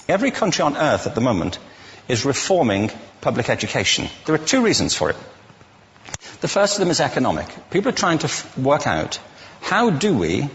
Every country on earth at the moment is reforming public education. There are two reasons for it. The first of them is economic. People are trying to work out, how do we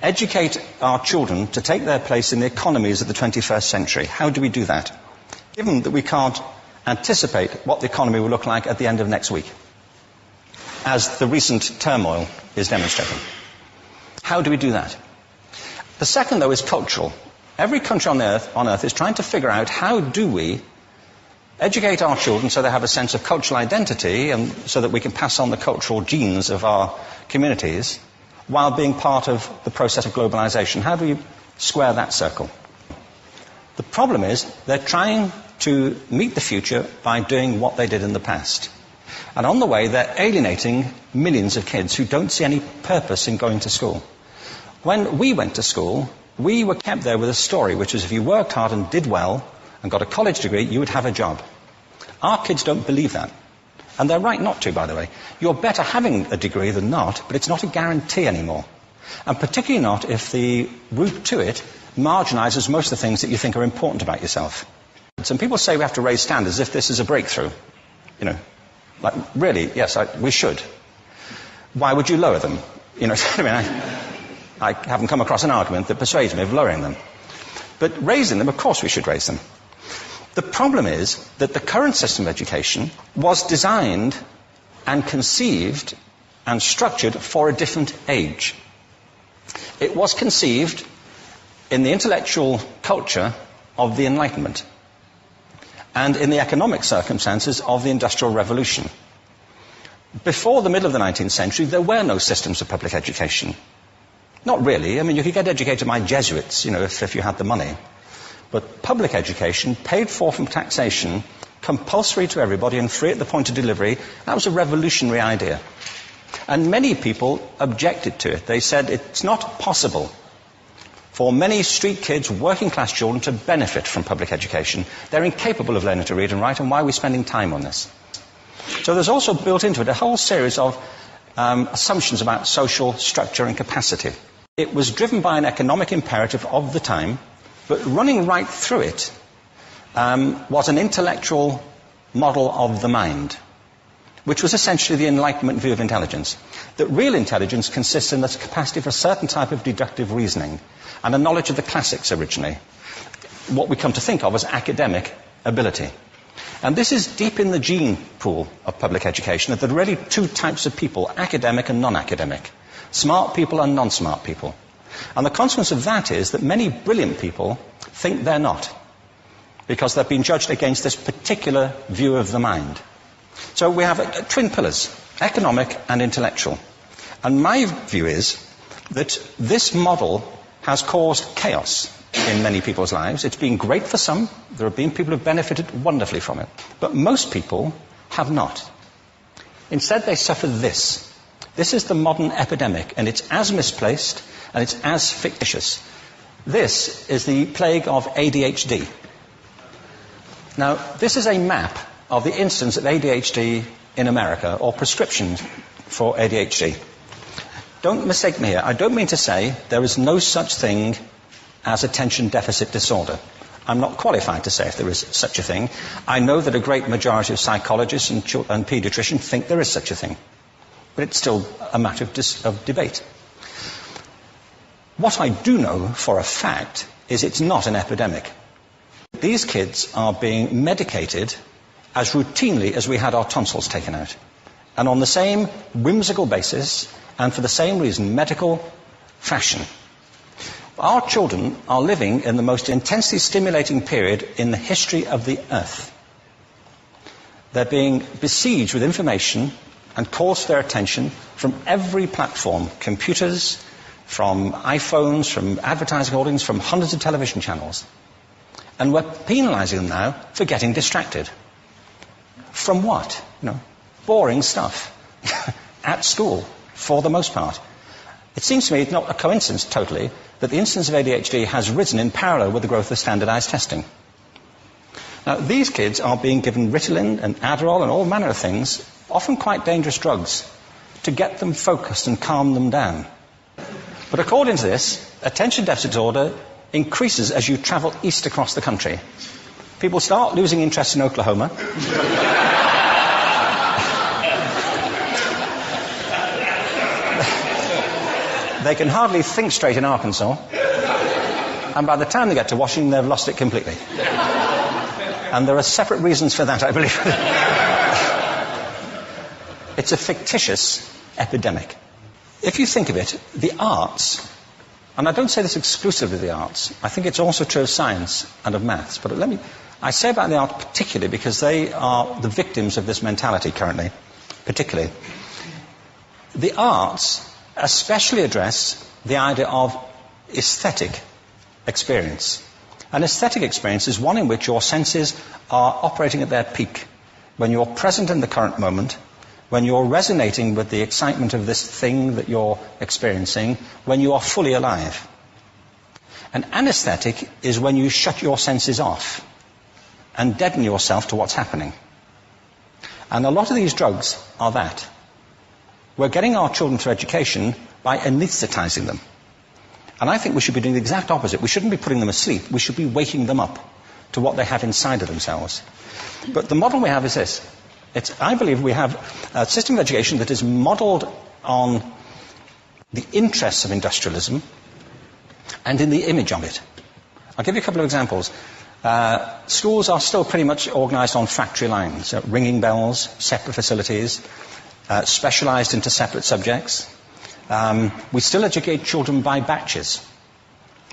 educate our children to take their place in the economies of the 21st century? How do we do that? Given that we can't anticipate what the economy will look like at the end of next week, as the recent turmoil is demonstrating. How do we do that? The second, though, is cultural. Every country on earth is trying to figure out, how do we educate our children so they have a sense of cultural identity and so that we can pass on the cultural genes of our communities while being part of the process of globalization. How do we square that circle? The problem is they're trying to meet the future by doing what they did in the past. And on the way, they're alienating millions of kids who don't see any purpose in going to school. When we went to school, we were kept there with a story, which was if you worked hard and did well and got a college degree, you would have a job. Our kids don't believe that. And they're right not to, by the way. You're better having a degree than not, but it's not a guarantee anymore. And particularly not if the route to it marginalizes most of the things that you think are important about yourself. Some people say we have to raise standards as if this is a breakthrough. You know, like, really, yes, we should. Why would you lower them? You know, I mean, I haven't come across an argument that persuades me of lowering them. But raising them, of course we should raise them. The problem is that the current system of education was designed and conceived and structured for a different age. It was conceived in the intellectual culture of the Enlightenment and in the economic circumstances of the Industrial Revolution. Before the middle of the 19th century, there were no systems of public education. Not really. I mean, you could get educated by Jesuits, you know, if you had the money. But public education, paid for from taxation, compulsory to everybody and free at the point of delivery, that was a revolutionary idea. And many people objected to it. They said it's not possible for many street kids, working class children, to benefit from public education. They're incapable of learning to read and write, and why are we spending time on this? So there's also built into it a whole series of assumptions about social structure and capacity. It was driven by an economic imperative of the time, but running right through it was an intellectual model of the mind, which was essentially the Enlightenment view of intelligence. That real intelligence consists in the capacity for a certain type of deductive reasoning and a knowledge of the classics originally, what we come to think of as academic ability. And this is deep in the gene pool of public education, that there are really two types of people, academic and non-academic, smart people and non-smart people. And the consequence of that is that many brilliant people think they're not, because they've been judged against this particular view of the mind. So we have twin pillars, economic and intellectual. And my view is that this model has caused chaos in many people's lives. It's been great for some. There have been people who have benefited wonderfully from it. But most people have not. Instead, they suffer this. This is the modern epidemic, and it's as misplaced and it's as fictitious. This is the plague of ADHD. Now, this is a map of the incidence of ADHD in America, or prescriptions for ADHD. Don't mistake me here. I don't mean to say there is no such thing as attention deficit disorder. I'm not qualified to say if there is such a thing. I know that a great majority of psychologists and paediatricians think there is such a thing. But it's still a matter of debate. What I do know for a fact is it's not an epidemic. These kids are being medicated as routinely as we had our tonsils taken out. And on the same whimsical basis, and for the same reason, medical fashion. Our children are living in the most intensely stimulating period in the history of the earth. They're being besieged with information and calls for their attention from every platform, computers, from iPhones, from advertising holdings, from hundreds of television channels. And we're penalizing them now for getting distracted. From what? You know, boring stuff. At school, for the most part. It seems to me it's not a coincidence totally that the incidence of ADHD has risen in parallel with the growth of standardized testing. Now, these kids are being given Ritalin and Adderall and all manner of things, often quite dangerous drugs, to get them focused and calm them down. But according to this, attention deficit disorder increases as you travel east across the country. People start losing interest in Oklahoma. They can hardly think straight in Arkansas. And by the time they get to Washington, they've lost it completely. And there are separate reasons for that, I believe. It's a fictitious epidemic. If you think of it, the arts, and I don't say this exclusively of the arts, I think it's also true of science and of maths, but I say about the arts particularly because they are the victims of this mentality currently, particularly. The arts especially address the idea of aesthetic experience. An aesthetic experience is one in which your senses are operating at their peak, when you're present in the current moment, when you're resonating with the excitement of this thing that you're experiencing, when you are fully alive. An anesthetic is when you shut your senses off and deaden yourself to what's happening. And a lot of these drugs are that. We're getting our children through education by anesthetizing them. And I think we should be doing the exact opposite. We shouldn't be putting them asleep. We should be waking them up to what they have inside of themselves. But the model we have is this. I believe we have a system of education that is modeled on the interests of industrialism and in the image of it. I'll give you a couple of examples. Schools are still pretty much organized on factory lines, ringing bells, separate facilities, specialized into separate subjects. We still educate children by batches.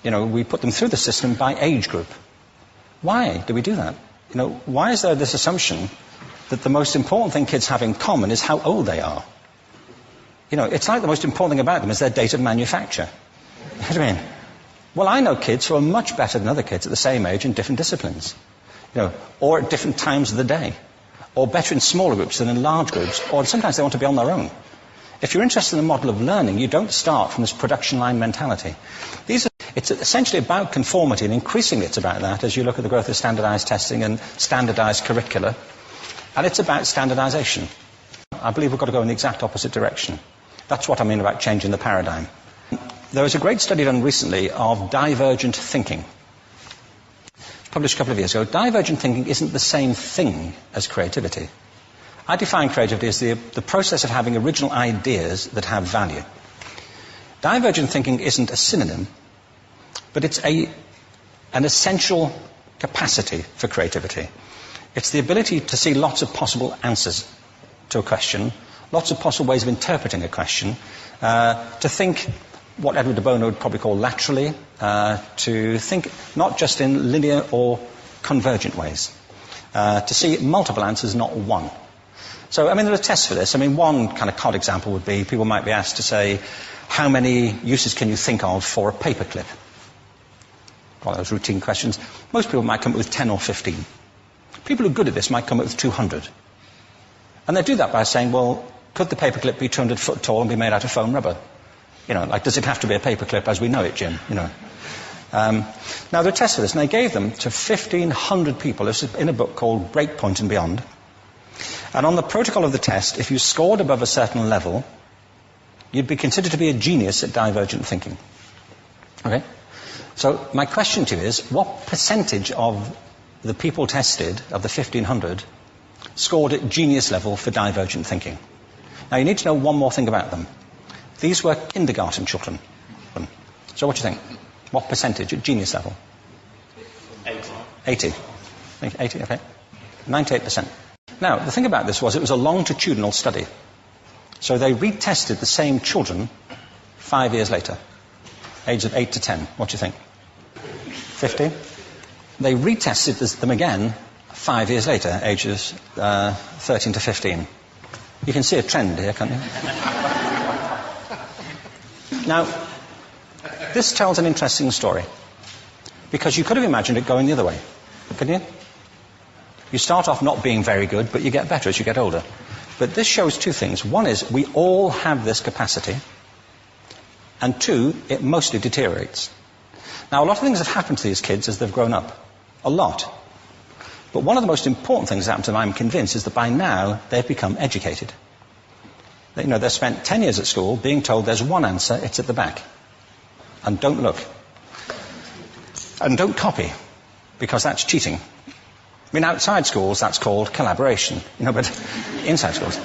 We put them through the system by age group. Why do we do that? Why is there this assumption that the most important thing kids have in common is how old they are? It's like the most important thing about them is their date of manufacture. You know what I mean? Well, I know kids who are much better than other kids at the same age in different disciplines, or at different times of the day, or better in smaller groups than in large groups, or sometimes they want to be on their own. If you're interested in the model of learning, you don't start from this production line mentality. It's essentially about conformity, and increasingly it's about that as you look at the growth of standardized testing and standardized curricula. And it's about standardization. I believe we've got to go in the exact opposite direction. That's what I mean about changing the paradigm. There was a great study done recently of divergent thinking. Published a couple of years ago. Divergent thinking isn't the same thing as creativity. I define creativity as the process of having original ideas that have value. Divergent thinking isn't a synonym, but it's an essential capacity for creativity. It's the ability to see lots of possible answers to a question, lots of possible ways of interpreting a question, to think what Edward de Bono would probably call laterally, to think not just in linear or convergent ways, to see multiple answers, not one. So, there are tests for this. One kind of cod example would be, people might be asked to say, how many uses can you think of for a paperclip? One of those routine questions. Most people might come up with 10 or 15. People who are good at this might come up with 200. And they do that by saying, well, could the paperclip be 200 foot tall and be made out of foam rubber? Does it have to be a paperclip as we know it, Jim? Now, there are tests for this, and they gave them to 1,500 people. This is in a book called Breakpoint and Beyond. And on the protocol of the test, if you scored above a certain level, you'd be considered to be a genius at divergent thinking. Okay? So my question to you is, what percentage of the people tested, of the 1,500, scored at genius level for divergent thinking? Now, you need to know one more thing about them. These were kindergarten children. So what do you think? What percentage at genius level? 80. 80, okay. 98%. Now, the thing about this was it was a longitudinal study. So they retested the same children 5 years later, ages of 8 to 10. What do you think? 50? They retested them again 5 years later, ages 13 to 15. You can see a trend here, can't you? Now, this tells an interesting story, because you could have imagined it going the other way, couldn't you? You start off not being very good, but you get better as you get older. But this shows two things. One is we all have this capacity, and two, it mostly deteriorates. Now, a lot of things have happened to these kids as they've grown up. A lot. But one of the most important things that happened to them, I'm convinced, is that by now they've become educated. They've spent 10 years at school being told there's one answer, it's at the back. And don't look. And don't copy, because that's cheating. I mean, outside schools, that's called collaboration, but inside schools.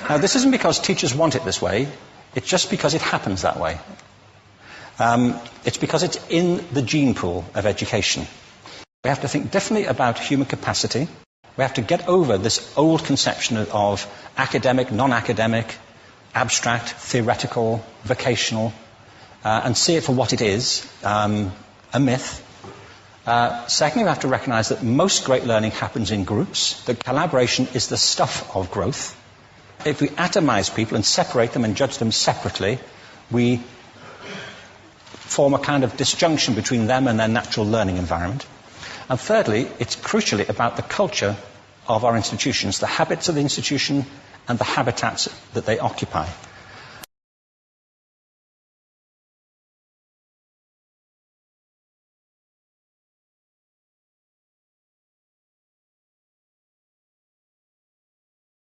Now, this isn't because teachers want it this way. It's just because it happens that way. It's because it's in the gene pool of education. We have to think differently about human capacity. We have to get over this old conception of academic, non-academic, abstract, theoretical, vocational, and see it for what it is, a myth. Secondly, we have to recognize that most great learning happens in groups, that collaboration is the stuff of growth. If we atomize people and separate them and judge them separately, we form a kind of disjunction between them and their natural learning environment. And thirdly, it's crucially about the culture of our institutions, the habits of the institution and the habitats that they occupy.